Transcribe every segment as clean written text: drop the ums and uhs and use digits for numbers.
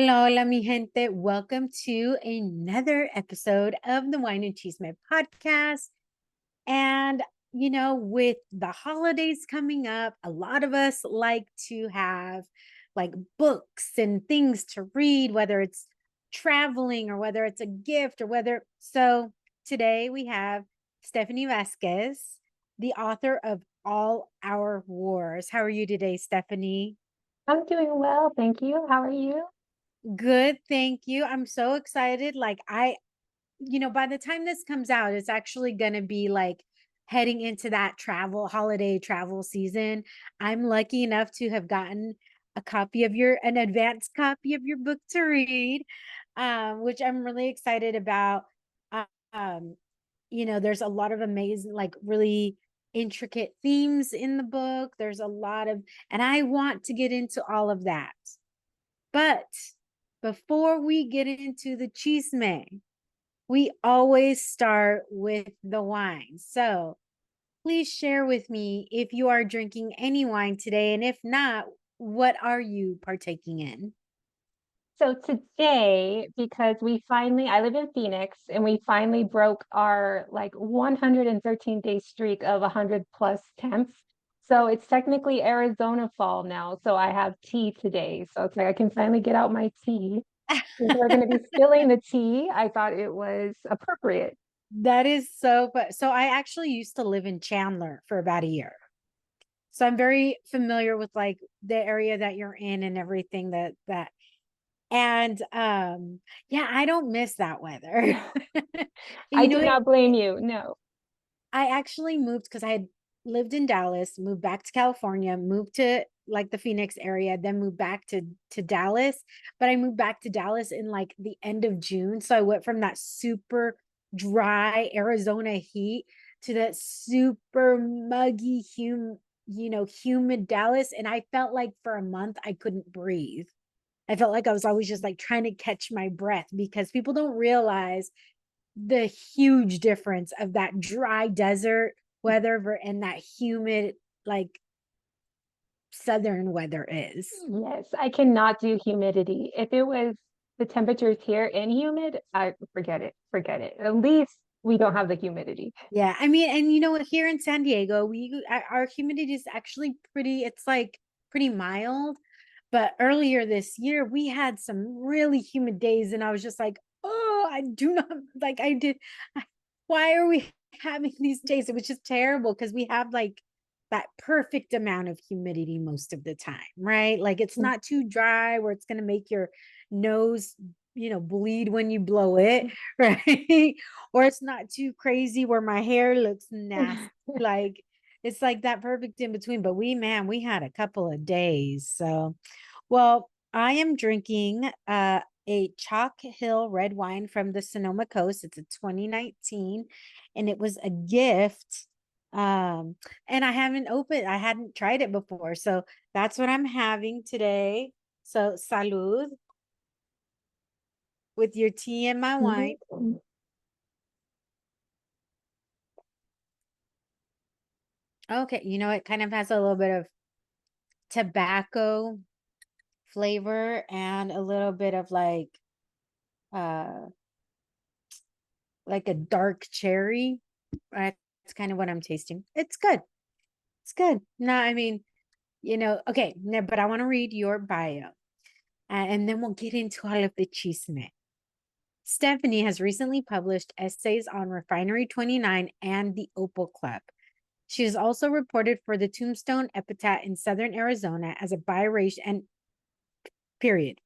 Hola, hola, mi gente. Welcome to another episode of the Wine and Cheesemate podcast. And, with the holidays coming up, a lot of us like to have like books and things to read, whether it's traveling or whether it's a gift or whether. So today we have Stephanie Vasquez, the author of All Our Wars. How are you today, Stephanie? I'm doing well, thank you. How are you? Good, thank you. I'm so excited. By the time this comes out, it's actually going to be like heading into that holiday travel season. I'm lucky enough to have gotten an advanced copy of your book to read, which I'm really excited about. Uh, Um, there's a lot of amazing, like really intricate themes in the book. And I want to get into all of that. But before we get into the chisme, we always start with the wine. So please share with me if you are drinking any wine today. And if not, what are you partaking in? So today, because I live in Phoenix and we finally broke our like 113-day streak of 100 plus temps. So it's technically Arizona fall now. So I have tea today. So it's like I can finally get out my tea. Since we're going to be spilling the tea, I thought it was appropriate. That is so fun. So I actually used to live in Chandler for about a year. So I'm very familiar with like the area that you're in and everything that and yeah, I don't miss that weather. I You know, do it, not blame you. No. I actually moved because I had lived in Dallas, moved back to California, moved to like the Phoenix area, then moved back to Dallas. But I moved back to Dallas in like the end of June. So I went from that super dry Arizona heat to that super muggy, humid Dallas. And I felt like for a month I couldn't breathe. I felt like I was always just like trying to catch my breath because people don't realize the huge difference of that dry desert weather and that humid like southern weather is. Yes, I cannot do humidity. If it was the temperatures here and humid, I forget it. Forget it. At least we don't have the humidity. Yeah, I mean, and here in San Diego, our humidity is actually it's like pretty mild. But earlier this year, we had some really humid days, and I was just like, oh, I do not like I did. Why are we having these days? It was just terrible because we have like that perfect amount of humidity most of the time, right? Like it's not too dry where it's going to make your nose, bleed when you blow it, right? Or it's not too crazy where my hair looks nasty. Like it's like that perfect in between. But we had a couple of days. So, well, I am drinking a Chalk Hill red wine from the Sonoma Coast. It's a 2019 and it was a gift. And I hadn't tried it before. So that's what I'm having today. So salud with your tea and my wine. Mhm. Okay, it kind of has a little bit of tobacco flavor and a little bit of uh like a dark cherry. That's kind of what I'm tasting. It's good. It's good. No, I mean, okay, no, but I want to read your bio and then we'll get into all of the chisme. Stephanie has recently published essays on Refinery 29 and the Opal Club. She is also reported for the Tombstone Epitaph in Southern Arizona as a biracial and period.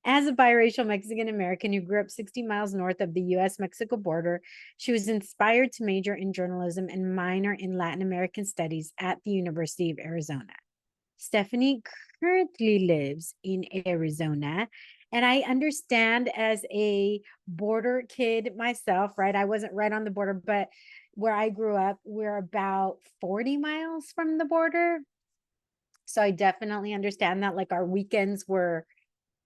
As a biracial Mexican American who grew up 60 miles north of the US Mexico border, she was inspired to major in journalism and minor in Latin American studies at the University of Arizona. Stephanie currently lives in Arizona. And I understand as a border kid myself, right? I wasn't right on the border, but where I grew up, we're about 40 miles from the border. So I definitely understand that. Like our weekends were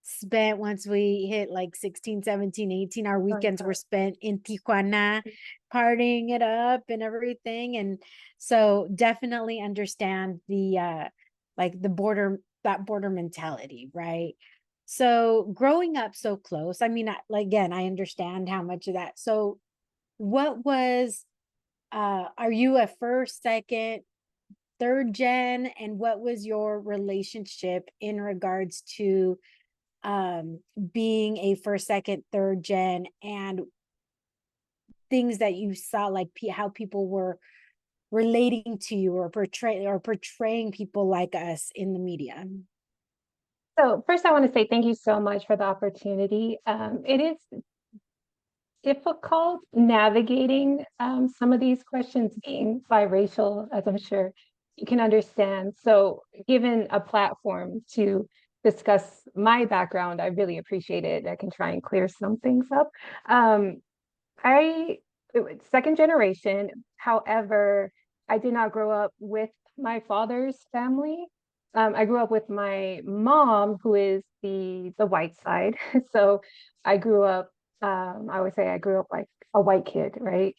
spent once we hit like 16, 17, 18. Our weekends were spent in Tijuana, partying it up and everything. And so definitely understand the like the border, that border mentality, right? So growing up so close, I mean, like, again, I understand how much of that. So what was, are you a first, second, third gen? And what was your relationship in regards to being a first, second, third gen and things that you saw, like how people were relating to you or portraying people like us in the media? So first, I want to say thank you so much for the opportunity. It is difficult navigating some of these questions being biracial, as I'm sure you can understand. So, given a platform to discuss my background, I really appreciate it. I can try and clear some things up. Um, I second generation, however, I did not grow up with my father's family. I grew up with my mom, who is the white side. So I grew up, I would say I grew up like a white kid, right?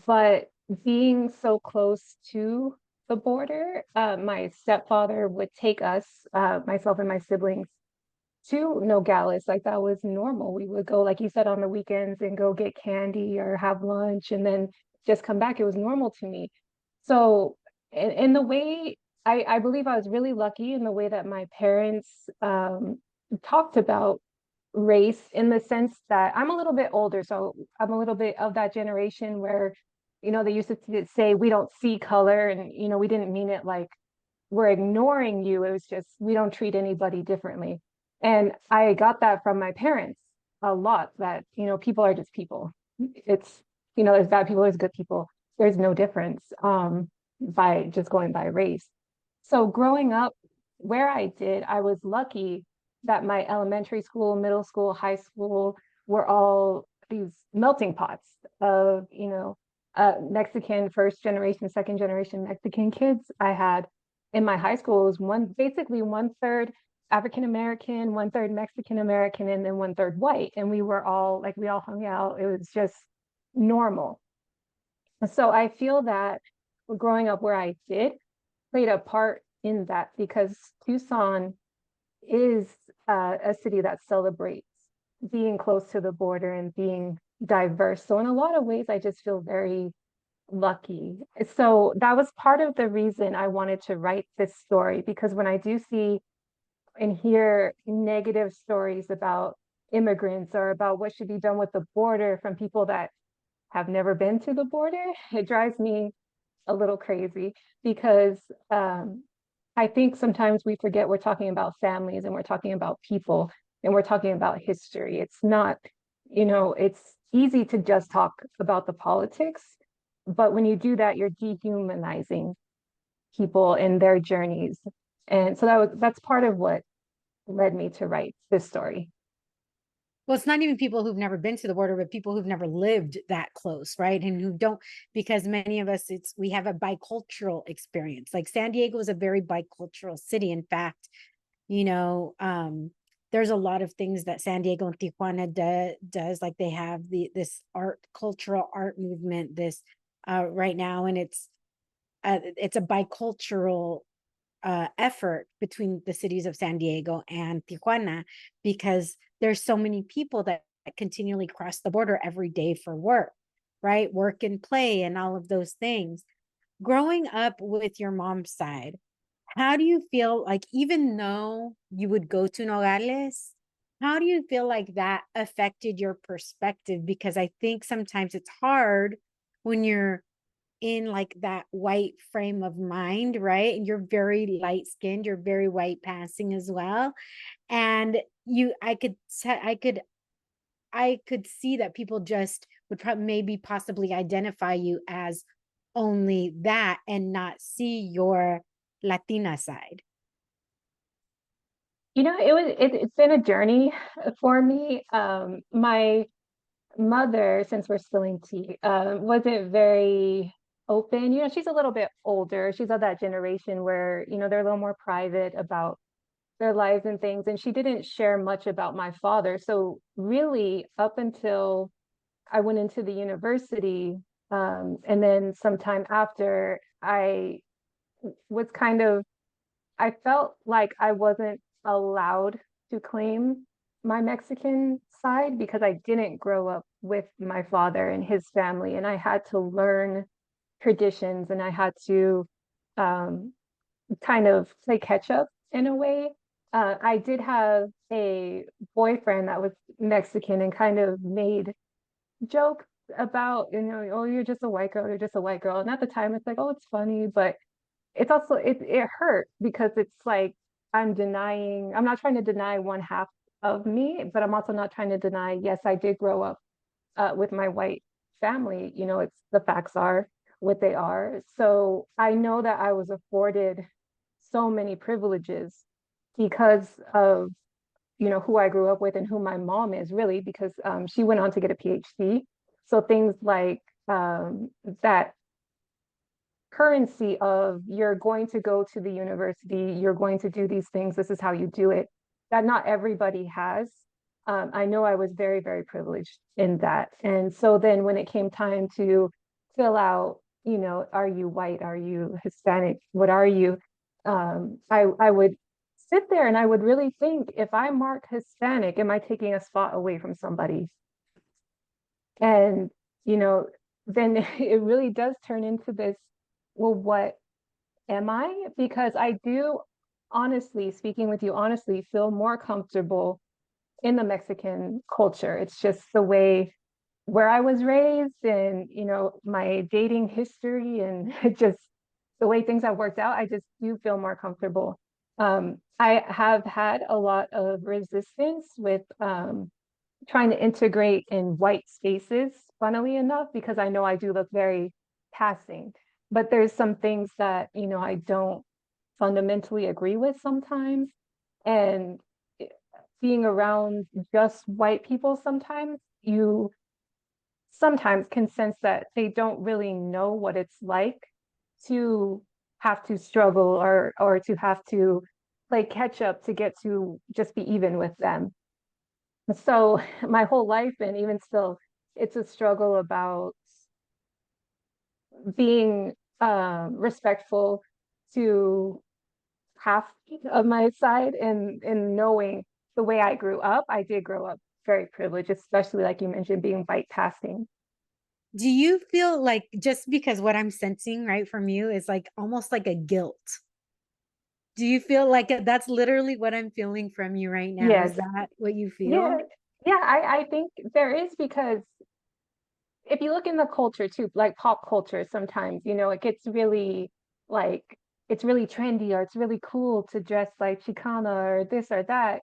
But being so close to the border, my stepfather would take us, myself and my siblings, to Nogales. Like that was normal. We would go, like you said, on the weekends and go get candy or have lunch and then just come back. It was normal to me. So in the way, I believe I was really lucky in the way that my parents talked about race, in the sense that I'm a little bit older. So I'm a little bit of that generation where, they used to say we don't see color, and, we didn't mean it like we're ignoring you. It was just we don't treat anybody differently. And I got that from my parents a lot, that, people are just people. It's, there's bad people, there's good people. There's no difference by just going by race. So growing up where I did, I was lucky that my elementary school, middle school, high school were all these melting pots of, Mexican first generation, second generation Mexican kids. I had in my high school was basically one third African American, one third Mexican American, and then one third white. And we all hung out. It was just normal. So I feel that growing up where I did played a part in that, because Tucson is a city that celebrates being close to the border and being diverse. So in a lot of ways, I just feel very lucky. So that was part of the reason I wanted to write this story, because when I do see and hear negative stories about immigrants or about what should be done with the border from people that have never been to the border, it drives me a little crazy, because I think sometimes we forget we're talking about families and we're talking about people and we're talking about history. It's not, it's easy to just talk about the politics, but when you do that, you're dehumanizing people and their journeys. And so that's part of what led me to write this story. Well, it's not even people who've never been to the border, but people who've never lived that close, right? And who don't, because many of us, we have a bicultural experience. Like San Diego is a very bicultural city. In fact, you know, there's a lot of things that San Diego and Tijuana does. Like they have this cultural art movement, this right now, and it's a bicultural effort between the cities of San Diego and Tijuana, because there's so many people that continually cross the border every day for work, right? Work and play and all of those things. Growing up with your mom's side, how do you feel like, even though you would go to Nogales, how do you feel like that affected your perspective? Because I think sometimes it's hard when you're in like that white frame of mind, right? And you're very light skinned, you're very white passing as well. And I could see that people just would probably maybe possibly identify you as only that and not see your Latina side. It's been a journey for me. My mother, since we're spilling tea, wasn't very open. She's a little bit older. She's of that generation where, they're a little more private about their lives and things. And she didn't share much about my father. So really, up until I went into the university, and then sometime after, was kind of, I felt like I wasn't allowed to claim my Mexican side because I didn't grow up with my father and his family, and I had to learn traditions and I had to um, kind of play catch up in a way. I did have a boyfriend that was Mexican and kind of made jokes about, oh, you're just a white girl, you're just a white girl. And at the time, it's like, oh, it's funny, but it's also it hurt because it's like I'm not trying to deny one half of me, but I'm also not trying to deny, yes, I did grow up with my white family. It's the facts are what they are. So I know that I was afforded so many privileges because of who I grew up with and who my mom is really because she went on to get a PhD. So things like that currency of you're going to go to the university, you're going to do these things, this is how you do it, that not everybody has. I know I was very, very privileged in that. And so then when it came time to fill out, are you white? Are you Hispanic? What are you? I would sit there and I would really think, if I mark Hispanic, am I taking a spot away from somebody? And, you know, then it really does turn into this, well, what am I? Because I do, honestly, speaking with you honestly, feel more comfortable in the Mexican culture. It's just the way where I was raised and, my dating history and just the way things have worked out, I just do feel more comfortable. I have had a lot of resistance with trying to integrate in white spaces, funnily enough, because I know I do look very passing. But there's some things that, I don't fundamentally agree with sometimes. And being around just white people sometimes, you sometimes can sense that they don't really know what it's like to have to struggle or to have to play catch up to get to just be even with them. So my whole life and even still, it's a struggle about being respectful to half of my side and knowing the way I grew up. I did grow up very privileged, especially like you mentioned, being white passing. Do you feel like, just because what I'm sensing right from you is like almost like a guilt? Do you feel like that's literally what I'm feeling from you right now? Yes. Is that what you Yeah. feel? Yeah, I think there is because if you look in the culture too, like pop culture, sometimes, it gets really like it's really trendy or it's really cool to dress like Chicana or this or that.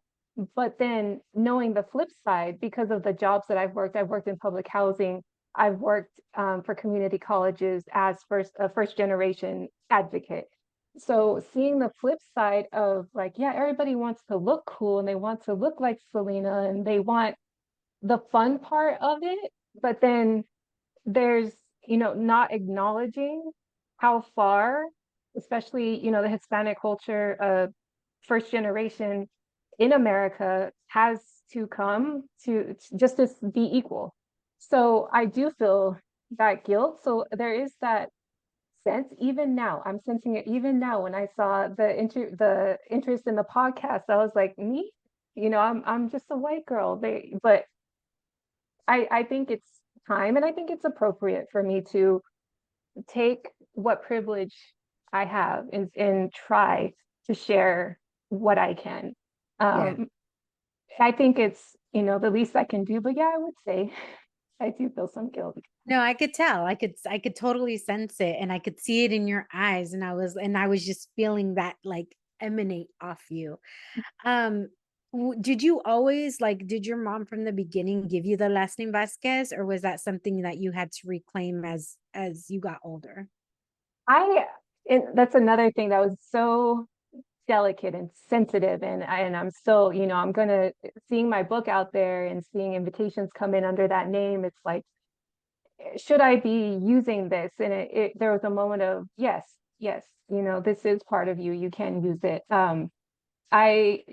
But then knowing the flip side, because of the jobs that I've worked in public housing, I've worked for community colleges as a first generation advocate. So seeing the flip side of like, yeah, everybody wants to look cool and they want to look like Selena and they want the fun part of it, but then there's not acknowledging how far, especially the Hispanic culture, first generation in America has to come to just to be equal. So I do feel that guilt. So there is that sense even now. I'm sensing it even now when I saw the interest in the podcast. I was like, me, I'm just a white girl. But I think it's time and I think it's appropriate for me to take what privilege I have and try to share what I can. Yeah. Um, I think it's, the least I can do, but yeah, I would say I do feel some guilt. No, I could tell. I could totally sense it and I could see it in your eyes, and I was just feeling that like emanate off you. Um did you always, like, did your mom from the beginning give you the last name Vasquez, or was that something that you had to reclaim as you got older? I, that's another thing that was so delicate and sensitive and I'm still, I'm gonna seeing my book out there and seeing invitations come in under that name. It's like, should I be using this? And there was a moment of yes, yes, this is part of you. You can use it.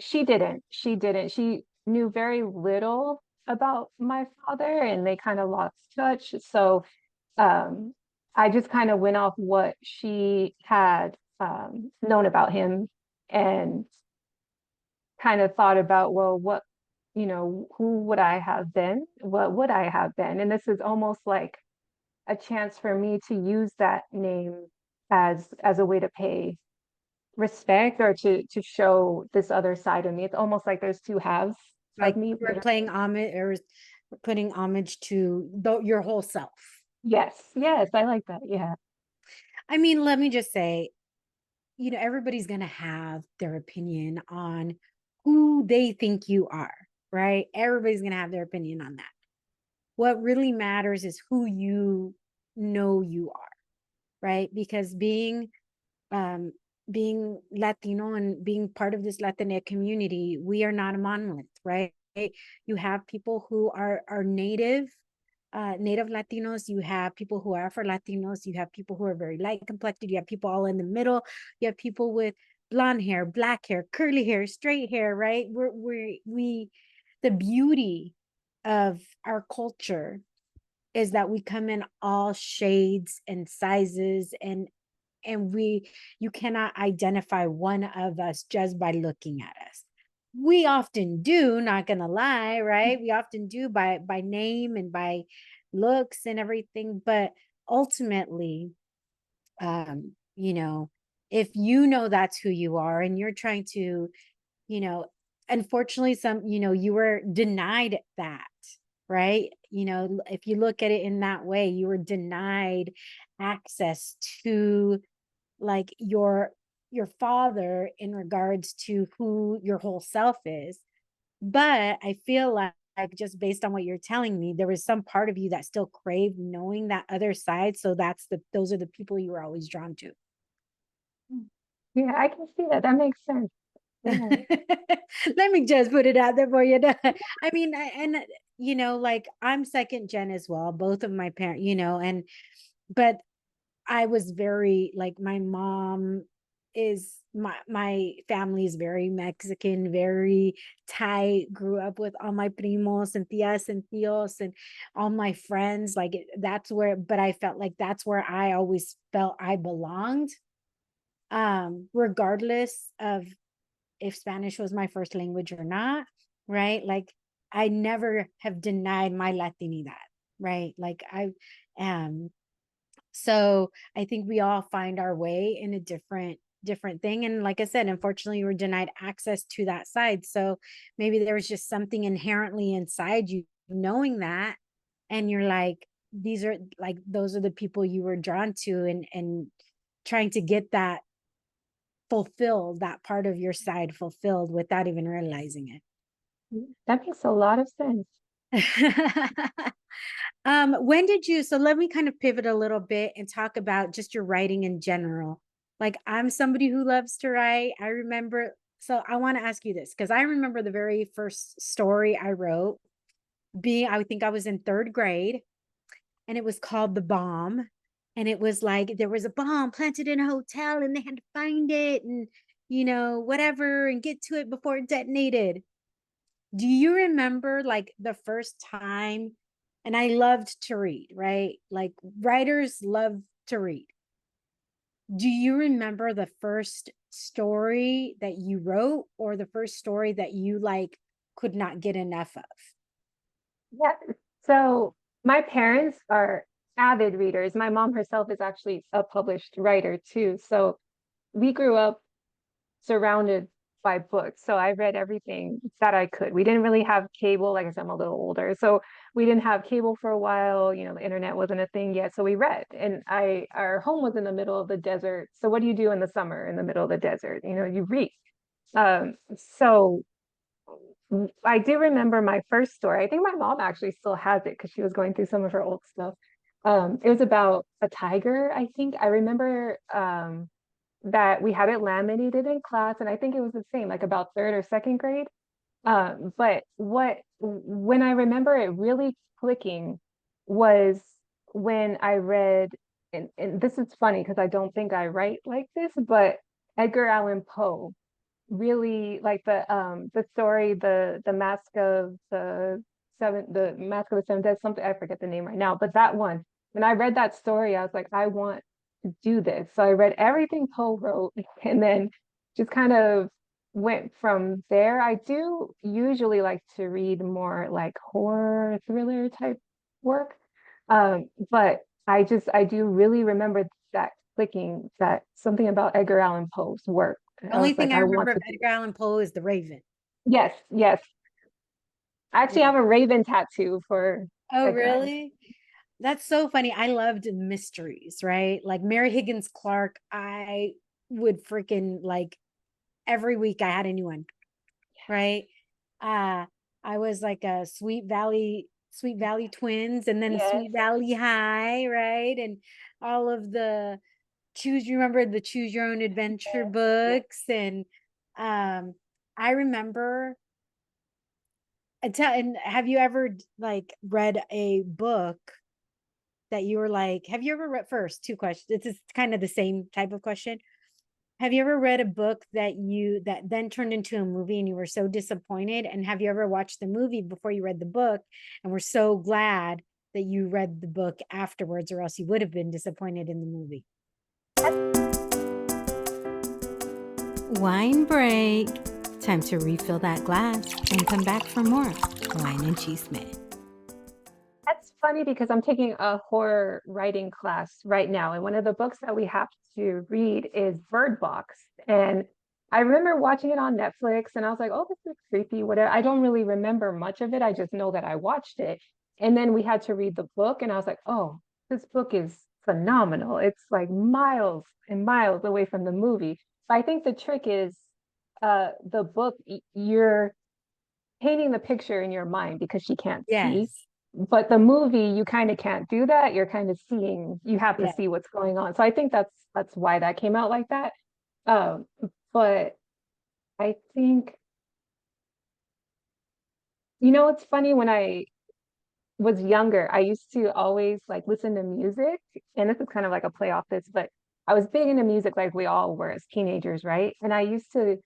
She knew very little about my father and they kind of lost touch. So um, I just kind of went off what she had known about him and kind of thought about, well, what you know, who would I have been? What would I have been? And this is almost like a chance for me to use that name as a way to pay respect or to show this other side of me. It's almost like there's two halves of Like me. we're playing homage or putting homage to your whole self. Yes, yes, I like that. Yeah. I mean, let me just say, everybody's going to have their opinion on who they think you are, right? Everybody's going to have their opinion on that. What really matters is who you know you are, right? Because um being Latino and being part of this Latina community, we are not a monolith, right? You have people who are native Latinos, you have people who are Afro Latinos, you have people who are very light complected, you have people all in the middle, you have people with blonde hair, black hair, curly hair, straight hair, right? We the beauty of our culture is that we come in all shades and sizes, and you cannot identify one of us just by looking at us. We often do, not gonna lie, right? We often do by name and by looks and everything, but ultimately, um you know if that's who you are and you're trying to, you know unfortunately, you were denied that, right? If you look at it in that way, you were denied access to, like, your father in regards to who your whole self is. But I feel like just based on what you're telling me, there was some part of you that still craved knowing that other side, so those are the people you were always drawn to. Yeah, I can see that. That makes sense. Yeah. Let me just put it out there for you. I mean, and like, I'm second gen as well, both of my parents, but I was very, like, my mom is my family is very Mexican, very tight. Grew up with all my primos and tias and tios and all my friends. Like, that's where, but I felt like that's where I always felt I belonged. Regardless of if Spanish was my first language or not, right? Like, I never have denied my Latinidad, right? Like, I am. So I think we all find our way in a different thing. And like I said, unfortunately, we were denied access to that side. So maybe there was just something inherently inside you knowing that. And you're like, those are the people you were drawn to, and trying to get that fulfilled, that part of your side fulfilled without even realizing That makes a lot of sense. it. When did you, so let me kind of pivot a little bit and talk about just your writing in general. Like, I'm somebody who loves to write. I remember, so I want to ask you this because I remember the very first story I wrote I think I was in third grade, and it was called The Bomb. And it was like there was a bomb planted in a hotel and they had to find it and, whatever, and get to it before it detonated. Do you remember, like, the first time? And I loved to read, right? Like, writers love to read. Do you remember the first story that you wrote, or the first story that you, like, could not get enough of? Yeah. So my parents are avid readers. My mom herself is actually a published writer too. So we grew up surrounded by books. So I read everything that I could. We didn't really have cable. Like I said, I'm a little older. So we didn't have cable for a while. The internet wasn't a thing yet. So we read. And our home was in the middle of the desert. So what do you do in the summer in the middle of the desert? You read. So I do remember my first story. I think my mom actually still has it because she was going through some of her old stuff. It was about a tiger, I think. I remember that we had it laminated in class, and I think it was the same, like about third or second grade. But when I remember it really clicking was when I read, and this is funny because I don't think I write like this, but Edgar Allan Poe really, like the story, the mask of the seven dead, something, I forget the name right now, but that one, when I read that story, I was like, I want to do this. So I read everything Poe wrote and then just kind of went from there. I do usually like to read more like horror thriller type work. But I do really remember that clicking, that something about Edgar Allan Poe's work. The I only was like, thing I I want remember of to do Edgar Allan Poe is The Raven. Yes, yes. I actually Yeah. have a raven tattoo for Oh, Edgar Allan. really? That's so funny. I loved mysteries, right? Like Mary Higgins Clark, I would freaking like every week I had a new one, right? Uh, I was like a Sweet Valley Twins and then Yes. Sweet Valley High, right? And all of the you remember the choose your own adventure Yes. books and um I remember and have you ever like read a book that you were like, have you ever read first? Two questions. It's just kind of the same type of question. Have you ever read a book that then turned into a movie and you were so disappointed? And have you ever watched the movie before you read the book and were so glad that you read the book afterwards, or else you would have been disappointed in the movie? Wine break. Time to refill that glass and come back for more Wine and Chisme. That's funny because I'm taking a horror writing class right now, and one of the books that we have to read is Bird Box. And I remember watching it on Netflix, and I was like, "Oh, this is creepy." Whatever. I don't really remember much of it. I just know that I watched it, and then we had to read the book, and I was like, "Oh, this book is phenomenal. It's like miles and miles away from the movie." But I think the trick is, the book. You're painting the picture in your mind because she can't see, Yes. but the movie you kind of can't do that. You're kind of seeing, you have to Yeah. see what's going on. So I think that's why that came out like that. um but I think, it's funny, when I was younger I used to always like listen to music, and this is kind of like a play off this, but I was big into music like we all were as teenagers, right? And I used to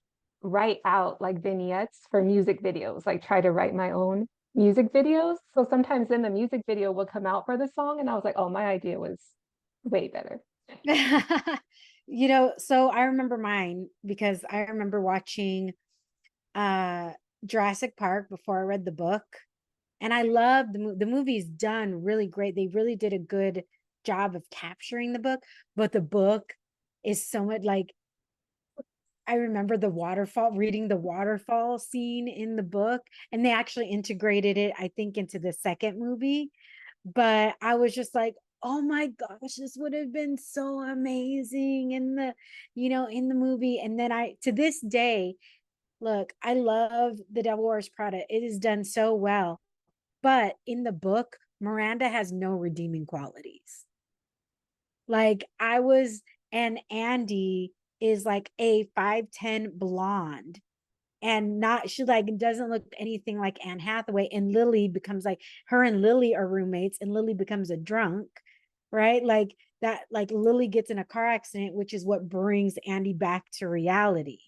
write out like vignettes for music videos, like try to write my own music videos. So sometimes then the music video would come out for the song, and I was like, oh, my idea was way better. So I remember mine because I remember watching uh Jurassic Park before I read the book. And I love the movie's done really great. They really did a good job of capturing the book, but the book is so much like I remember the waterfall, reading the waterfall scene in the book, and they actually integrated it, I think, into the second movie. But I was just like, oh my gosh, this would have been so amazing in the movie. And then to this day, look, I love The Devil Wears Prada. It is done so well. But in the book, Miranda has no redeeming qualities. Like I was, and Andy is like a 5'10" blonde and not she like doesn't look anything like Anne Hathaway. And Lily becomes like her and Lily are roommates, and Lily becomes a drunk, right? Like that, like Lily gets in a car accident, which is what brings Andy back to reality.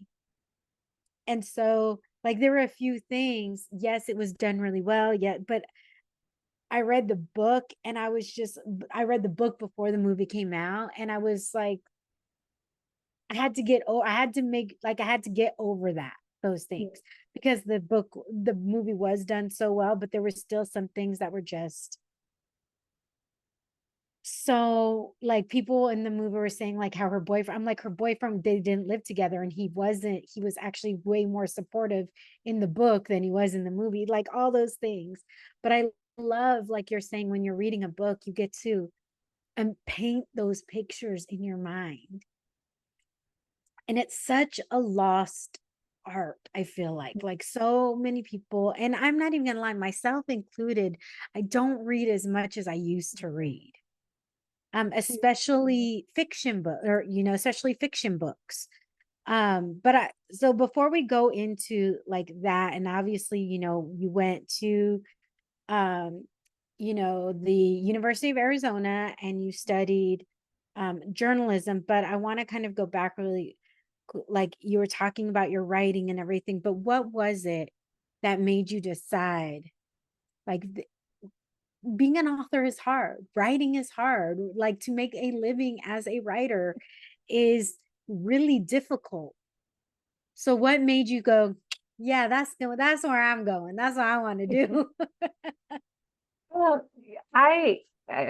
And so like there were a few things, yes, it was done really well, yet, but I read the book and I read the book before the movie came out, and I was like, I had to get over those things, because the movie was done so well, but there were still some things that were just so like people in the movie were saying like how her boyfriend, I'm like, her boyfriend, they didn't live together, and he was actually way more supportive in the book than he was in the movie, like all those things. But I love, like you're saying, when you're reading a book, you get to paint those pictures in your mind. And it's such a lost art, I feel like so many people, and I'm not even gonna lie, myself included, I don't read as much as I used to read. Especially fiction book, or especially fiction books. But so before we go into like that, and obviously, you went to um, the University of Arizona and you studied journalism, but I want to kind of go back really like you were talking about your writing and everything, but what was it that made you decide like being an author is hard, writing is hard, like to make a living as a writer is really difficult. So what made you go, yeah, that's where I'm going. That's what I want to do. Well, I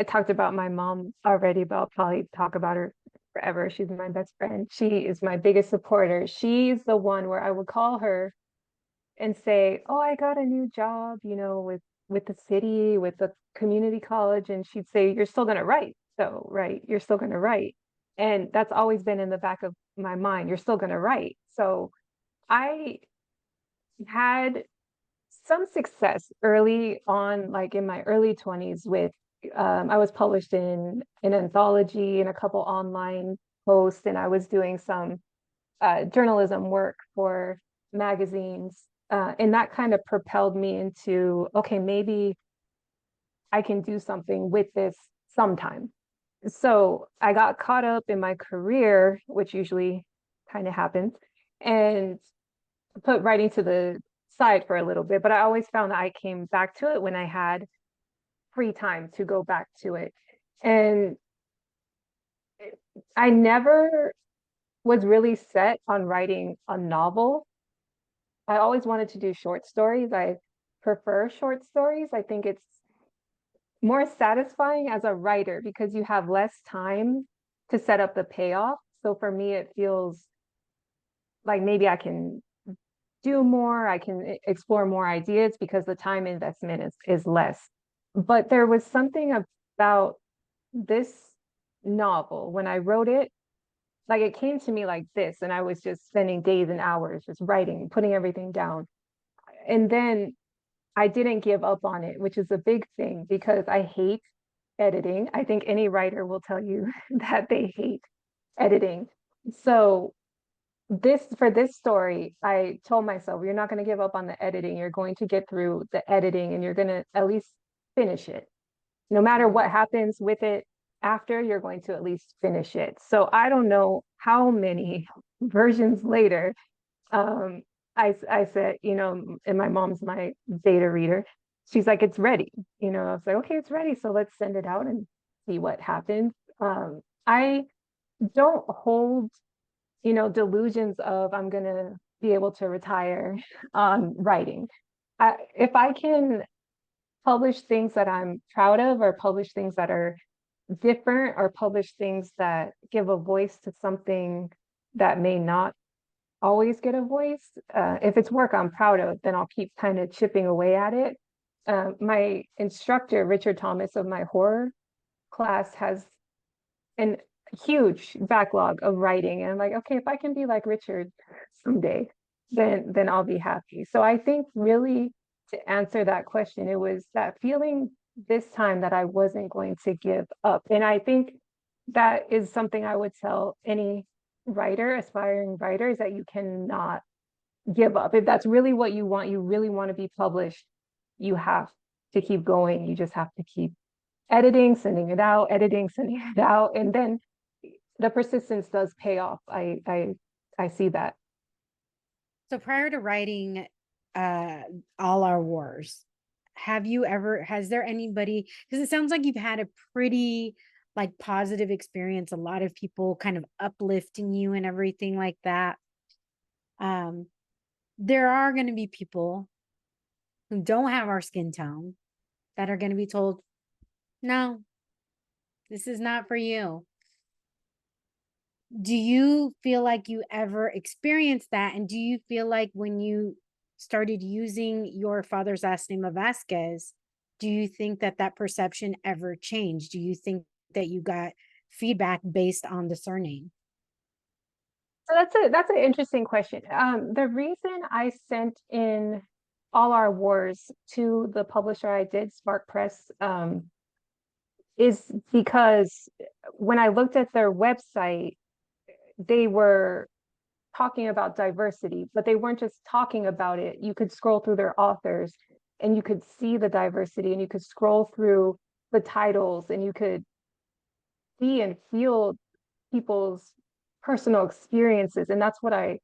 talked about my mom already, but I'll probably talk about her forever. She's my best friend. She is my biggest supporter. She's the one where I would call her and say, "Oh, I got a new job, with the city, with the community college," and she'd say, "You're still gonna write, so right, you're still gonna write." And that's always been in the back of my mind. You're still gonna write. So I had some success early on, like in my early 20s with I was published in an anthology and a couple online posts, and I was doing some journalism work for magazines. And that kind of propelled me into, okay, maybe I can do something with this sometime. So I got caught up in my career, which usually kind of happens, and put writing to the side for a little bit. But I always found that I came back to it when I had free time to go back to it. And I never was really set on writing a novel. I always wanted to do short stories. I prefer short stories. I think it's more satisfying as a writer because you have less time to set up the payoff. So for me, it feels like maybe I can do more, I can explore more ideas because the time investment is less. But there was something about this novel when I wrote it, like it came to me like this, and I was just spending days and hours just writing, putting everything down. And then I didn't give up on it, which is a big thing because I hate editing. I think any writer will tell you that they hate editing. So for this story, I told myself, you're not going to give up on the editing. You're going to get through the editing and you're going to at least finish it. No matter Mm. what happens with it after, you're going to at least finish it. So I don't know how many versions later, um, I said, and my mom's my beta reader. She's like, it's ready. I was like, okay, it's ready. So let's send it out and see what happens. I don't hold delusions of I'm gonna be able to retire on writing. If I can publish things that I'm proud of, or publish things that are different, or publish things that give a voice to something that may not always get a voice, if it's work I'm proud of, then I'll keep kind of chipping away at it. My instructor, Richard Thomas of my horror class, has an huge backlog of writing. And I'm like, okay, if I can be like Richard someday, then I'll be happy. So I think really to answer that question, it was that feeling this time that I wasn't going to give up. And I think that is something I would tell any writer, aspiring writer, is that you cannot give up. If that's really what you really want to be published, you have to keep going. You just have to keep editing, sending it out, editing, sending it out, and then the persistence does pay off. I see that. So prior to writing uh All Our Wars, has there anybody, because it sounds like you've had a pretty like positive experience, a lot of people kind of uplifting you and everything like that. Um, there are going to be people who don't have our skin tone that are going to be told, no, this is not for you. Do you feel like you ever experienced that? And do you feel like when you started using your father's last name of Vasquez, do you think that that perception ever changed? Do you think that you got feedback based on the surname? So that's an interesting question. The reason I sent in All Our Wars to the publisher I did, Spark Press, is because when I looked at their website, they were talking about diversity, but they weren't just talking about it. You could scroll through their authors and you could see the diversity, and you could scroll through the titles and you could see and feel people's personal experiences. And that's what I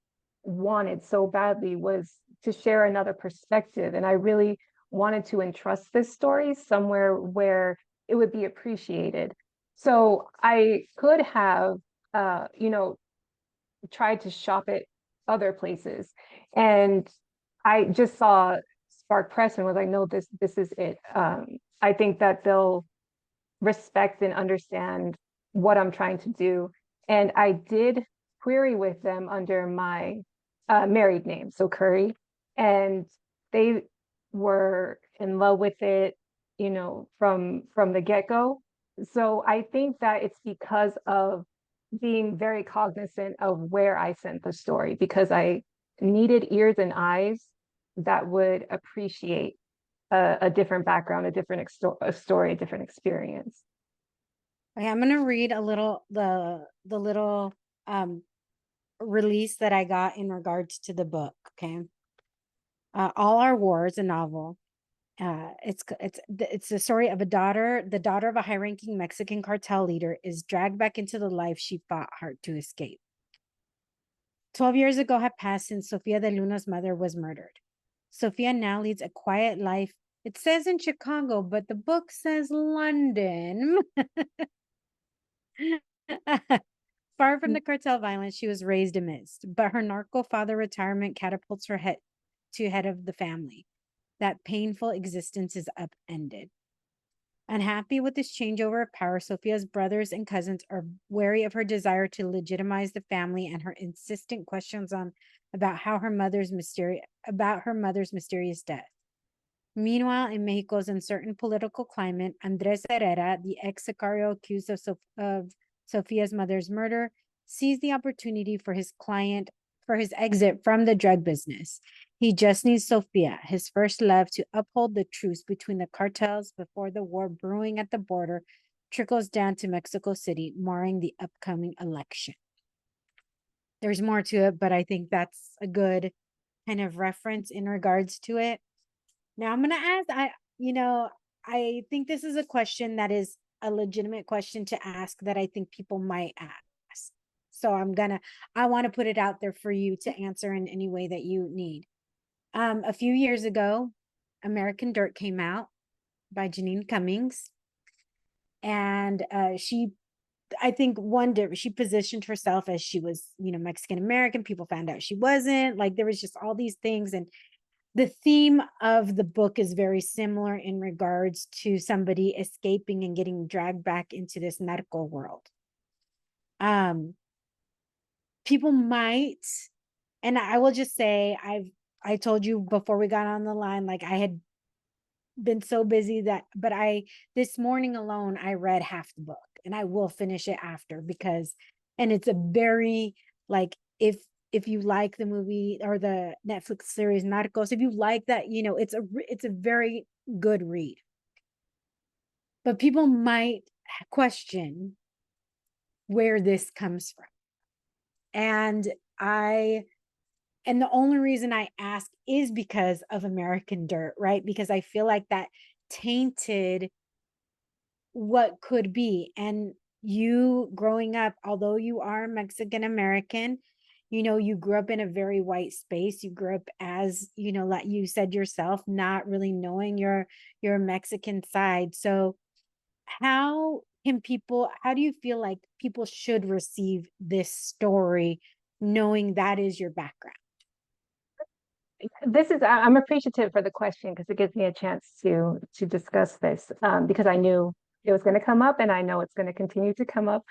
wanted so badly, was to share another perspective. And I really wanted to entrust this story somewhere where it would be appreciated. So I could have, tried to shop it other places. And I just saw Spark Press and was like, no, this is it. I think that they'll respect and understand what I'm trying to do. And I did query with them under my married name, so Curry, and they were in love with it, from the get-go. So I think that it's because of being very cognizant of where I sent the story, because I needed ears and eyes that would appreciate a different background, a story, a different experience. Okay, I'm gonna read a little the little release that I got in regards to the book. Okay. All Our Wars, a novel. It's the story of the daughter of a high-ranking Mexican cartel leader, is dragged back into the life she fought hard to escape. 12 years ago had passed since Sofia de Luna's mother was murdered. Sofia now leads a quiet life. It says in Chicago, but the book says London. Far from the cartel violence she was raised amidst, but her narco father retirement catapults her head of the family. That painful existence is upended. Unhappy with this changeover of power, Sophia's brothers and cousins are wary of her desire to legitimize the family and her insistent questions about her mother's mysterious death. Meanwhile, in Mexico's uncertain political climate, Andres Herrera, the ex-sicario accused of Sofia's mother's murder, sees the opportunity for his exit from the drug business. He just needs Sofia, his first love, to uphold the truce between the cartels before the war brewing at the border trickles down to Mexico City, marring the upcoming election. There's more to it, but I think that's a good kind of reference in regards to it. Now I'm going to ask, I think this is a question that is a legitimate question to ask that I think people might ask. So I want to put it out there for you to answer in any way that you need. A few years ago, American Dirt came out by Janine Cummings. And I think she positioned herself as she was, Mexican American. People found out she wasn't. Like, there was just all these things. And the theme of the book is very similar in regards to somebody escaping and getting dragged back into this narco world. People might, and I will just say, I told you before we got on the line, like, I had been so busy but this morning alone, I read half the book, and I will finish it after, and it's a very, like, if you like the movie or the Netflix series Narcos, if you like that, it's a very good read. But people might question where this comes from. And the only reason I ask is because of American Dirt, right? Because I feel like that tainted what could be. And you growing up, although you are Mexican American, you grew up in a very white space. You grew up as, like you said yourself, not really knowing your Mexican side. So how do you feel like people should receive this story, knowing that is your background? I'm appreciative for the question, because it gives me a chance to discuss this, because I knew it was going to come up, and I know it's going to continue to come up.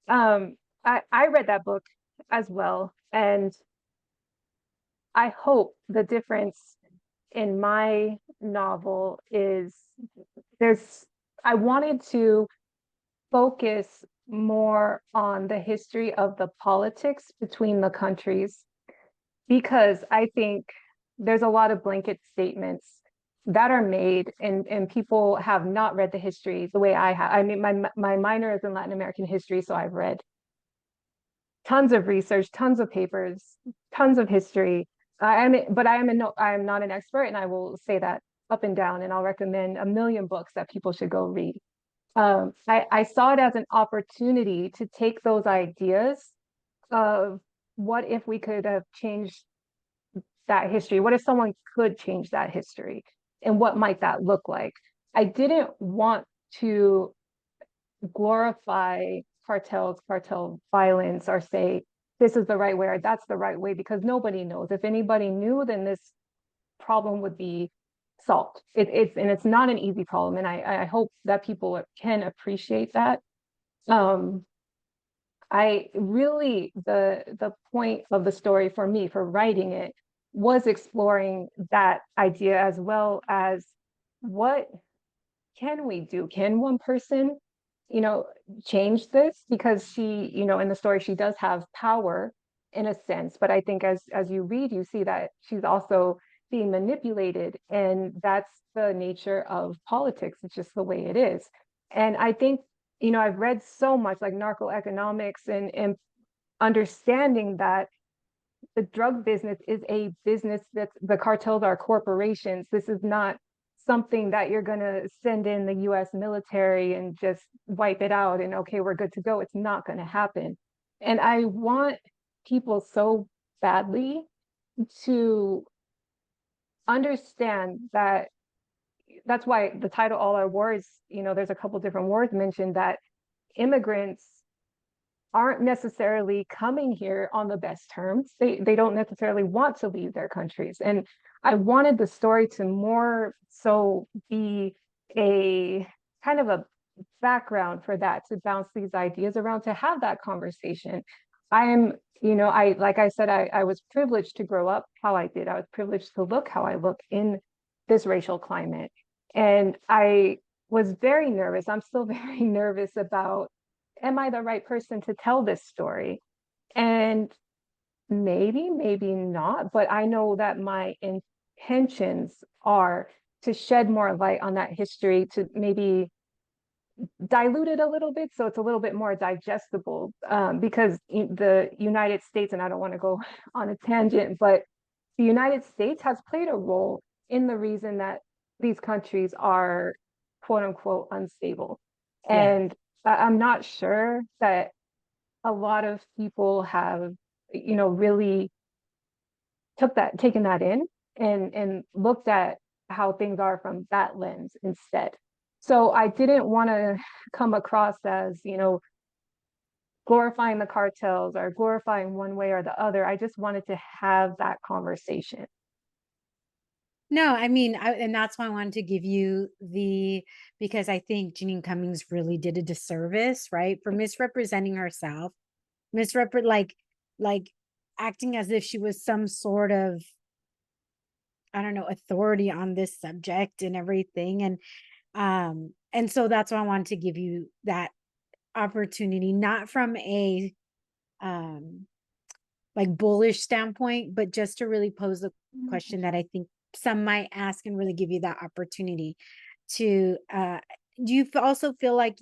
I read that book as well, and I hope the difference in my novel is I wanted to focus more on the history of the politics between the countries, because I think there's a lot of blanket statements that are made, and people have not read the history the way I have. I mean, my minor is in Latin American history, so I've read tons of research, tons of papers, tons of history. I am not an expert, and I will say that up and down, and I'll recommend a million books that people should go read. I saw it as an opportunity to take those ideas of what if we could have changed that history? What if someone could change that history? And what might that look like? I didn't want to glorify cartel violence, or say this is the right way or that's the right way, because nobody knows. If anybody knew, then this problem would be solved. It's not an easy problem, and I hope that people can appreciate that. Um, I really the point of the story for me for writing it was exploring that idea, as well as what can we do? Can one person, you know, change this? Because she, you know, in the story, she does have power in a sense, but I think as you read, you see that she's also being manipulated, and that's the nature of politics. It's just the way it is. And I think, you know, I've read so much like narcoeconomics and understanding that the drug business is a business, that the cartels are corporations. This is not something that you're going to send in the US military and just wipe it out and okay, we're good to go. It's not going to happen. And I want people so badly to understand that. That's why the title All Our Wars, you know, there's a couple different wars mentioned, that immigrants aren't necessarily coming here on the best terms. They don't necessarily want to leave their countries. And I wanted the story to more so be a kind of a background for that, to bounce these ideas around, to have that conversation. I'm, you know, I like I said, I was privileged to grow up how I did. I was privileged to look how I look in this racial climate. And I was very nervous. I'm still very nervous about, am I the right person to tell this story? And maybe not, but I know that my intentions are to shed more light on that history, to maybe dilute it a little bit so it's a little bit more digestible. Because the United States, and I don't want to go on a tangent, but the United States has played a role in the reason that these countries are quote unquote unstable. Yeah. And I'm not sure that a lot of people have, you know, really taken that in and looked at how things are from that lens instead. So I didn't want to come across as, you know, glorifying the cartels or glorifying one way or the other. I just wanted to have that conversation. No, I mean, and that's why I wanted to give you because I think Janine Cummings really did a disservice, right? For misrepresenting herself, misrepre like acting as if she was some sort of, I don't know, authority on this subject and everything. And so that's why I wanted to give you that opportunity, not from a um like bullish standpoint, but just to really pose the question that I think some might ask and really give you that opportunity to do you also feel like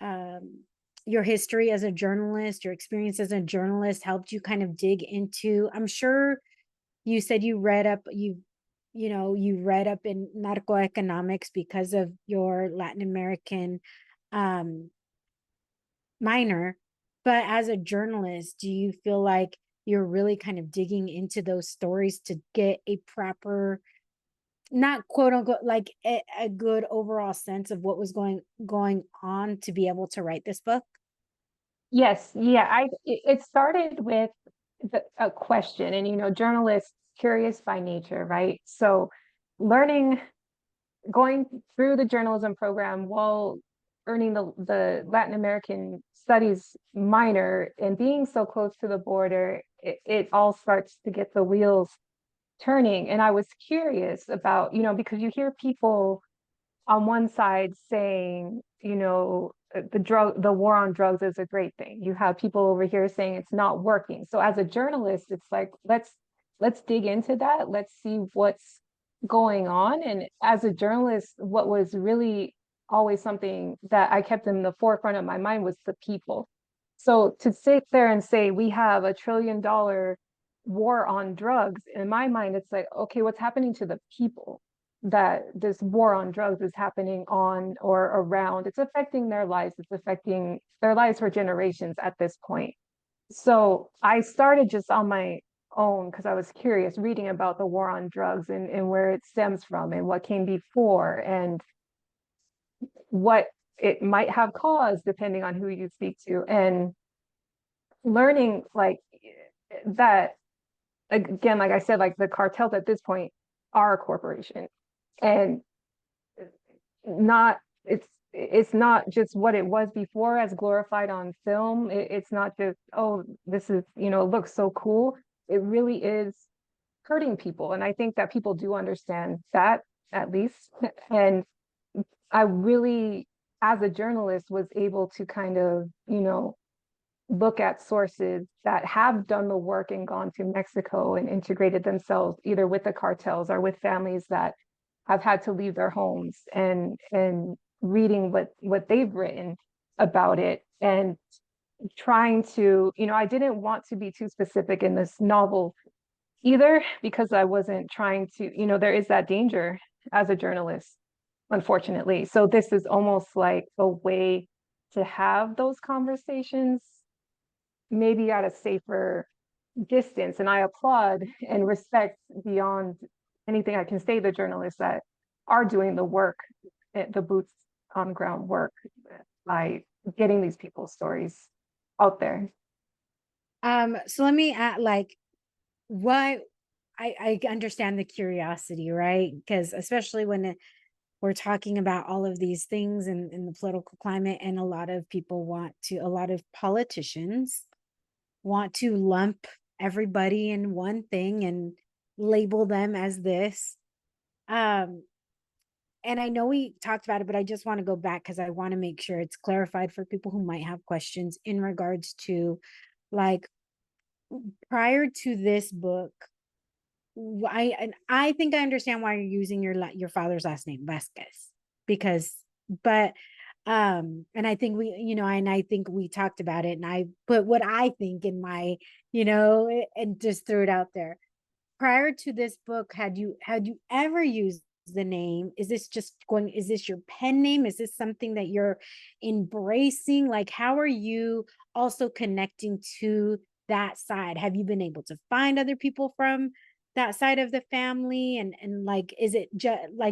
um your history as a journalist, your experience as a journalist helped you kind of dig into, I'm sure you said you read up, you know, you read up in narcoeconomics because of your Latin American um minor, but as a journalist, do you feel like you're really kind of digging into those stories to get a proper, not quote unquote, like a good overall sense of what was going on to be able to write this book? Yes, yeah. It started with a question, and you know, journalists curious by nature, right? So, learning, going through the journalism program while earning the Latin American Studies minor and being so close to the border, it all starts to get the wheels turning. And I was curious about, you know, because you hear people on one side saying, you know, the war on drugs is a great thing. You have people over here saying it's not working. So as a journalist, it's like, let's dig into that. Let's see what's going on. And as a journalist, what was really always something that I kept in the forefront of my mind was the people. So to sit there and say we have $1 trillion war on drugs, in my mind, it's like, okay, what's happening to the people that this war on drugs is happening on or around? It's affecting their lives. It's affecting their lives for generations at this point. So I started just on my own because I was curious, reading about the war on drugs and where it stems from and what came before and what it might have caused depending on who you speak to. And learning like that again, like I said, like the cartels at this point are a corporation, and not it's not just what it was before as glorified on film. It's not just, oh, this is, it looks so cool. It really is hurting people. And I think that people do understand that, at least. And I really, as a journalist, was able to kind of, look at sources that have done the work and gone to Mexico and integrated themselves either with the cartels or with families that have had to leave their homes, and reading what they've written about it, and trying to, I didn't want to be too specific in this novel either, because I wasn't trying to, there is that danger as a journalist, unfortunately. So this is almost like a way to have those conversations maybe at a safer distance. And I applaud and respect beyond anything I can say the journalists that are doing the work, the boots on ground work, by getting these people's stories out there. So let me add, like, what I understand the curiosity, right? Because especially when we're talking about all of these things in the political climate, and a lot of people a lot of politicians want to lump everybody in one thing and label them as this. Um, and I know we talked about it, but I just want to go back because I want to make sure it's clarified for people who might have questions in regards to, like, prior to this book. I think I understand why you're using your father's last name, Vasquez, because, but and I think I think we talked about it, and I put what I think in my, and just threw it out there. Prior to this book, had you ever used the name? Is this your pen name? Is this something that you're embracing? Like, how are you also connecting to that side? Have you been able to find other people from that side of the family? And like, is it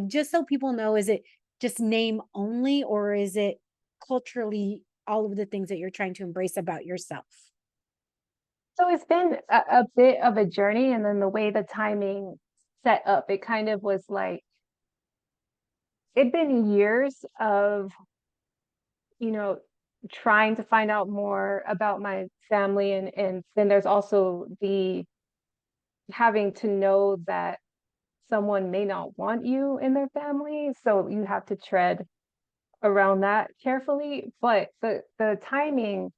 just so people know, is it just name only, or is it culturally all of the things that you're trying to embrace about yourself? So it's been a bit of a journey, and then the way the timing set up, it kind of was like it'd been years of, you know, trying to find out more about my family, and then there's also the having to know that someone may not want you in their family, so you have to tread around that carefully. But the timing,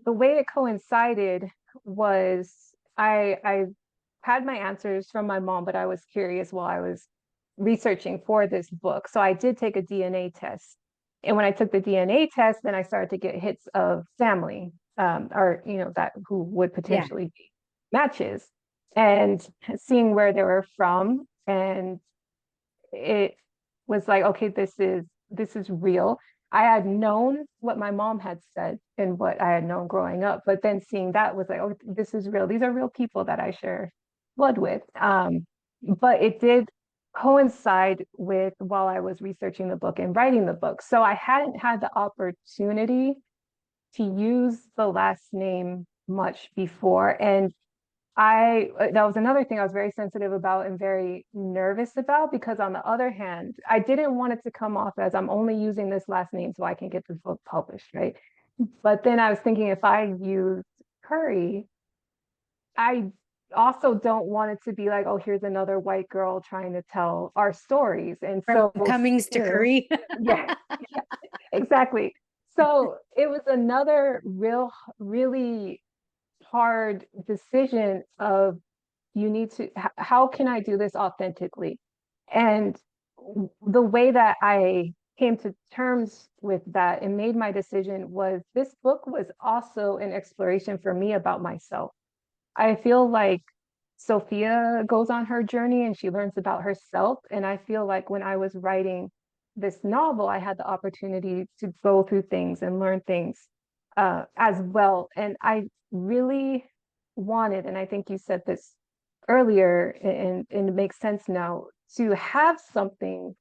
the way it coincided was I had my answers from my mom, but I was curious while I was researching for this book. So I did take a DNA test. And when I took the DNA test, then I started to get hits of family, or that who would Yeah. potentially be matches, and seeing where they were from. And it was like, okay, this is real. I had known what my mom had said and what I had known growing up, but then seeing that was like, oh, this is real. These are real people that I share blood with. But it did coincide with while I was researching the book and writing the book. So I hadn't had the opportunity to use the last name much before. And that was another thing I was very sensitive about and very nervous about, because on the other hand, I didn't want it to come off as I'm only using this last name so I can get this book published, right? But then I was thinking, if I use Curry, I also don't want it to be like, oh, here's another white girl trying to tell our stories. And From so Cummings to too, Curry. yeah, exactly. So it was another really hard decision of, you need to, how can I do this authentically? And the way that I came to terms with that and made my decision was, this book was also an exploration for me about myself. I feel like Sophia goes on her journey and she learns about herself. And I feel like when I was writing this novel, I had the opportunity to go through things and learn things as well. And I really wanted, and I think you said this earlier, and it makes sense now, to have something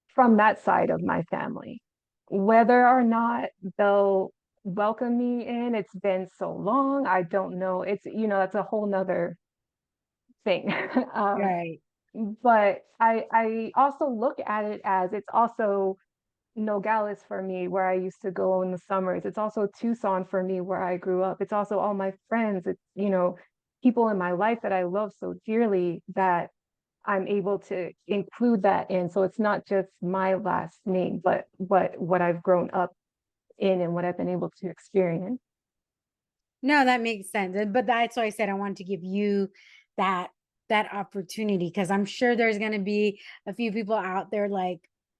from that side of my family, whether or not they'll welcome me in. It's been so long. I don't know. It's, that's a whole nother thing. Um, Right. but I also look at it as it's also Nogales for me, where I used to go in the summers. It's also Tucson for me, where I grew up. It's also all my friends. It's, people in my life that I love so dearly that I'm able to include that in. So it's not just my last name, but what I've grown up in and what I've been able to experience. No, that makes sense. But that's why I said I wanted to give you that that opportunity because I'm sure there's going to be a few people out there like,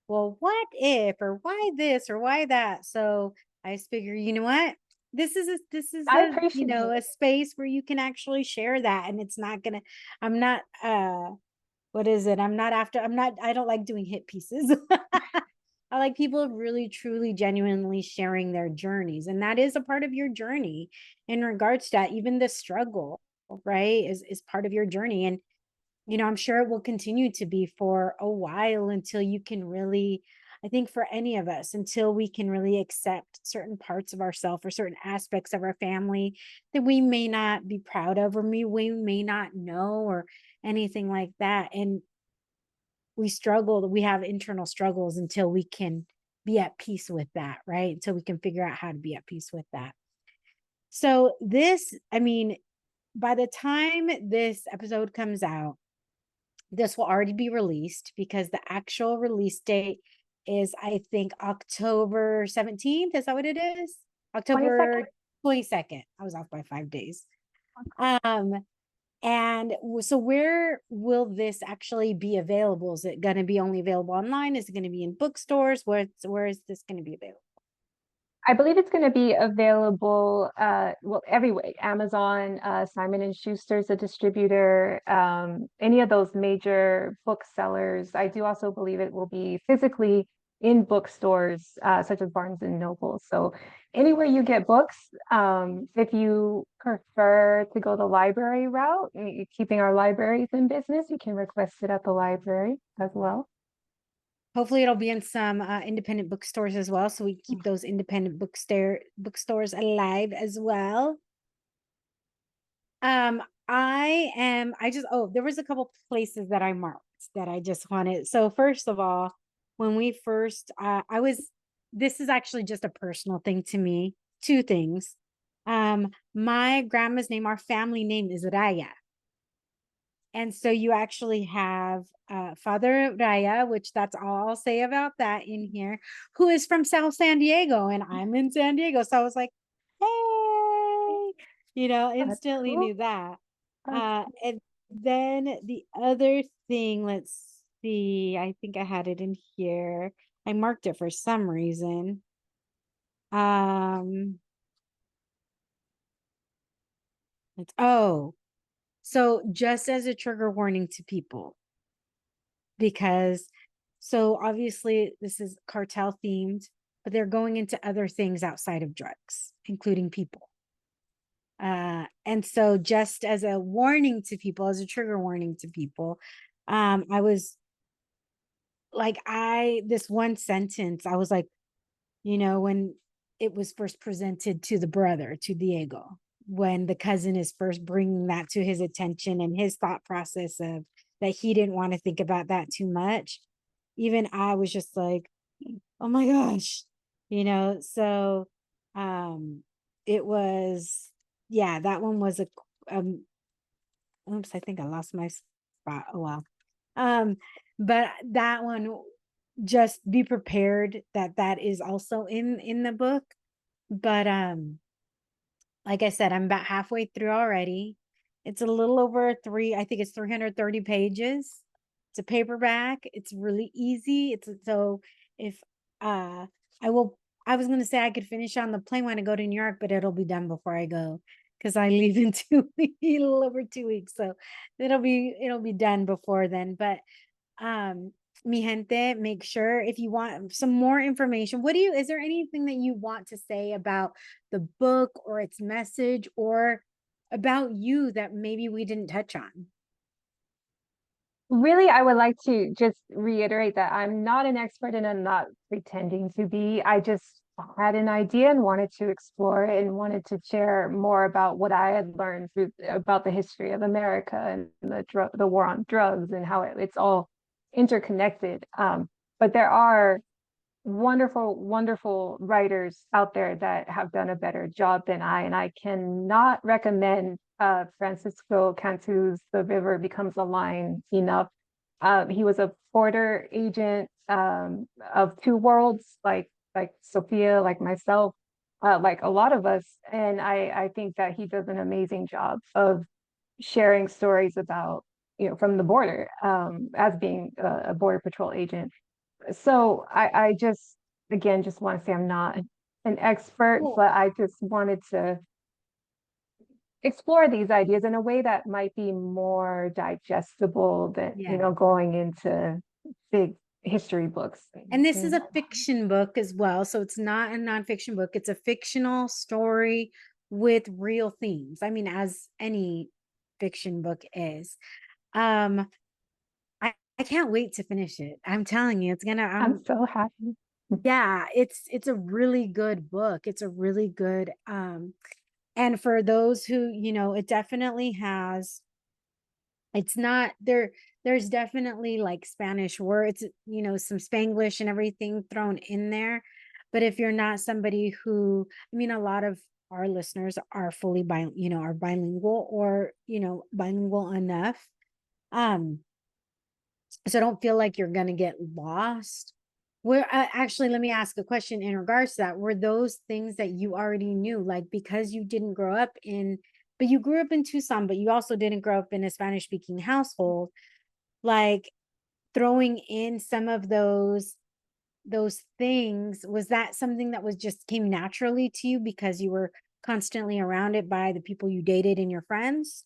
well, what if or why this or why that? So I just figure, you know what? This is I a, appreciate it. a space where you can actually share that and it's not going to I'm not what is it? I don't like doing hit pieces. I like people really, truly, genuinely sharing their journeys. And that is a part of your journey in regards to that. Even the struggle, right, is part of your journey. And, I'm sure it will continue to be for a while until you can really, I think for any of us, until we can really accept certain parts of ourselves or certain aspects of our family that we may not be proud of or we may not know or anything like that. And we have internal struggles until we can be at peace with that, right? Until we can figure out how to be at peace with that. So this, I mean, by the time this episode comes out, this will already be released because the actual release date is I think October 17th. Is that what it is? 22nd. October 22nd. I was off by 5 days. Um, and so where will this actually be available? Is it going to be only available online? Is it going to be in bookstores? Where is this going to be available? I believe it's going to be available, well, everywhere. Amazon, Simon and Schuster's a distributor, any of those major booksellers. I do also believe it will be physically in bookstores, such as Barnes and Noble. So anywhere you get books, if you prefer to go the library route, keeping our libraries in business, you can request it at the library as well. Hopefully it'll be in some independent bookstores as well. So we keep those independent bookstores alive as well. I just, oh, there was a couple places that I marked that I just wanted. So first of all, when we first, this is actually just a personal thing to me. Two things. My grandma's name, our family name is Raya. And so you actually have Father Raya, which that's all I'll say about that in here, who is from South San Diego, and I'm in San Diego. So I was like, hey, That's instantly cool. knew that. That's And then the other thing, let's see, I think I had it in here. I marked it for some reason. Um, oh, so just as a trigger warning to people, because so obviously this is cartel themed, but they're going into other things outside of drugs, including people. And so just as a warning to people, as a trigger warning to people, I was like, this one sentence, I was like, when it was first presented to the brother, to Diego, when the cousin is first bringing that to his attention and his thought process of that he didn't want to think about that too much, even I was just like, oh my gosh, so um it was, yeah, that one was a um oops, I think I lost my spot. Oh well. Um, but that one, just be prepared that that is also in the book. But like I said, I'm about halfway through already. It's a little over I think it's 330 pages. It's a paperback. It's really easy. It's so if uh I will I was gonna say I could finish on the plane when I go to New York, but it'll be done before I go because I leave in 2 weeks, a little over 2 weeks. So it'll be done before then. But um mi gente, make sure if you want some more information, is there anything that you want to say about the book or its message or about you that maybe we didn't touch on? really, I would like to just reiterate that I'm not an expert and I'm not pretending to be. I just had an idea and wanted to explore it and wanted to share more about what I had learned through about the history of America and the war on drugs and how it's all interconnected. But there are wonderful, wonderful writers out there that have done a better job than I, and I cannot recommend Francisco Cantu's The River Becomes a Line enough. He was a border agent of two worlds, like Sophia, like myself, like a lot of us, and I think that he does an amazing job of sharing stories about, from the border, as being a border patrol agent. So I just, again, just want to say I'm not an expert, Cool. but I just wanted to explore these ideas in a way that might be more digestible than, Yeah. going into big history books. And this is a fiction book as well. So it's not a nonfiction book. It's a fictional story with real themes. I mean, as any fiction book is. Um, I can't wait to finish it. I'm telling you, it's gonna, I'm so happy. yeah, it's a really good book. It's a really good, and for those who, it definitely has, it's not there, there's definitely like Spanish words, some Spanglish and everything thrown in there. But if you're not somebody who, I mean, a lot of our listeners are fully are bilingual, or, bilingual enough. Um, so don't feel like you're gonna get lost. Where actually, let me ask a question in regards to that. Were those things that you already knew, like because you didn't grow up in, but you grew up in Tucson, but you also didn't grow up in a Spanish speaking household, like throwing in some of those things, was that something that was just came naturally to you because you were constantly around it by the people you dated and your friends?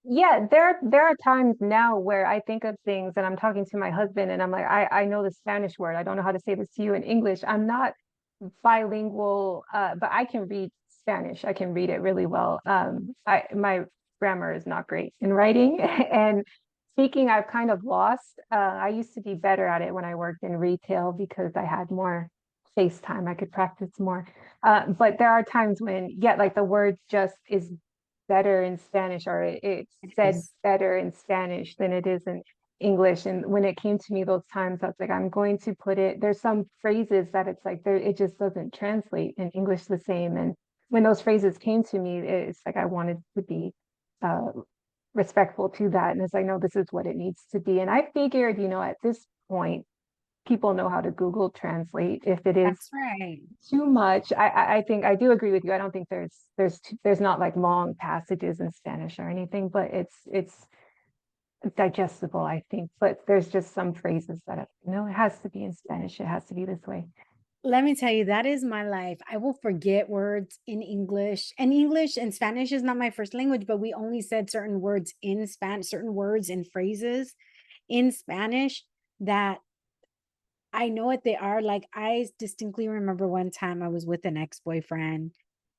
Yeah, there are times now where I think of things and I'm talking to my husband and I'm like, I know the Spanish word. I don't know how to say this to you in English. I'm not bilingual, but I can read Spanish. I can read it really well. My grammar is not great in writing and speaking, I've kind of lost. I used to be better at it when I worked in retail because I had more face time. I could practice more. But there are times when, yeah, like the word just is better in Spanish, or it's It said is. better in Spanish than it is in English. And when it came to me those times, I was like, I'm going to put it, there's some phrases that it's like there, it just doesn't translate in English the same. And when those phrases came to me, it's like I wanted to be uh, respectful to that. And it's like, no, this is what it needs to be. And I figured, at this point, people know how to Google Translate. If it is That's right. too much, I think I do agree with you. I don't think there's not like long passages in Spanish or anything, but it's digestible, I think. But there's just some phrases that it has to be in Spanish. It has to be this way. Let me tell you, that is my life. I will forget words in English, and English and Spanish is not my first language, but we only said certain words in Spanish, certain words and phrases in Spanish that I know what they are. Like, I distinctly remember one time I was with an ex-boyfriend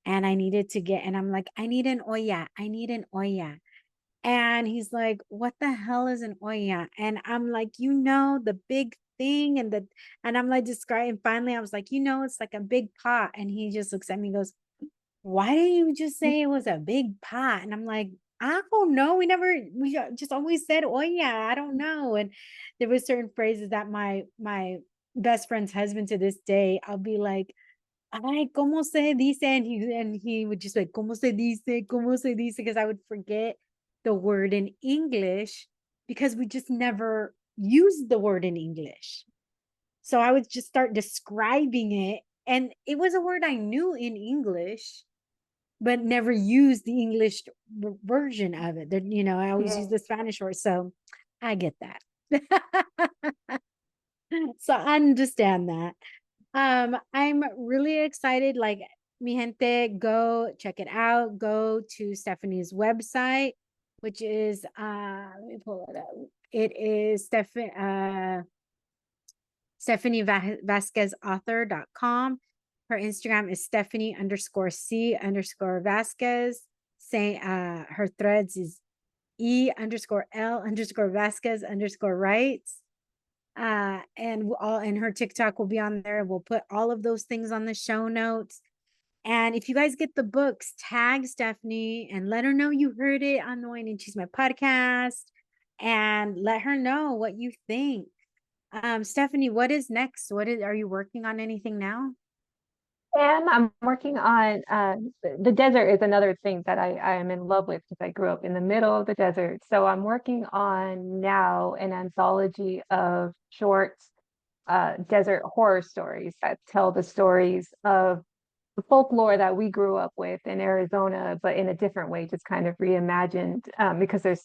and I needed to get, and I'm like, I need an olla. I need an olla. And he's like, what the hell is an olla? And I'm like, the big thing. And I'm like, describing. Finally, I was like, it's like a big pot. And he just looks at me and goes, why didn't you just say it was a big pot? And I'm like, I don't know. We just always said, oh yeah, I don't know. And there was certain phrases that my best friend's husband to this day, I'll be like, ay, ¿cómo se dice? And he would just like, ¿cómo se dice? ¿Cómo se dice? Because I would forget the word in English because we just never used the word in English. So I would just start describing it. And it was a word I knew in English, but never used the English version of it. I always use Yeah. the Spanish word. So I get that. So I understand that. I'm really excited. Like, mi gente, go check it out. Go to Stephanie's website, which is let me pull it up. It is StephanieVasquezAuthor.com. Her Instagram is Stephanie_C_Vasquez. Say her threads is E_L_Vasquez_writes. And her TikTok will be on there. We'll put all of those things on the show notes. And if you guys get the books, tag Stephanie and let her know you heard it on the Wine and Cheese My podcast, and let her know what you think. Stephanie, what is next? Are you working on anything now? And I'm working on the desert is another thing that I am in love with because I grew up in the middle of the desert. So I'm working on now an anthology of short desert horror stories that tell the stories of the folklore that we grew up with in Arizona, but in a different way, just kind of reimagined because there's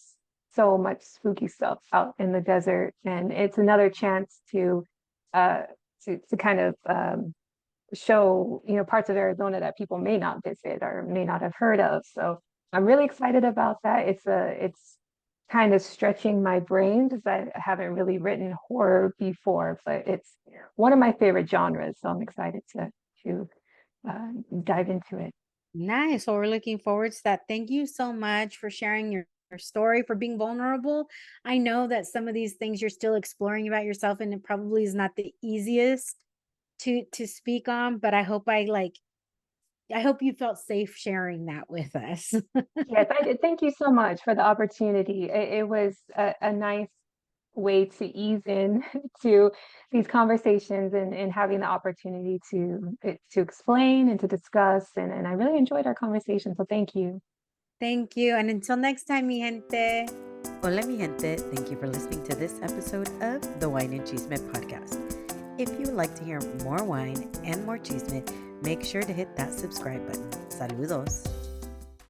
so much spooky stuff out in the desert, and it's another chance uh, to kind of show parts of Arizona that people may not visit or may not have heard of. So I'm really excited about that. It's kind of stretching my brain because I haven't really written horror before, but it's one of my favorite genres. So I'm excited to uh, dive into it. Nice. Well, we're looking forward to that. Thank you so much for sharing your story, for being vulnerable. I know that some of these things you're still exploring about yourself, and it probably is not the easiest to speak on, but I hope you felt safe sharing that with us. Yes, I did. Thank you so much for the opportunity. It was a nice way to ease in to these conversations and having the opportunity to explain and to discuss. And I really enjoyed our conversation. So thank you. Thank you. And until next time, mi gente. Hola, mi gente. Thank you for listening to this episode of the Wine and Chisme podcast. If you would like to hear more wine and more chisme, make sure to hit that subscribe button. Saludos.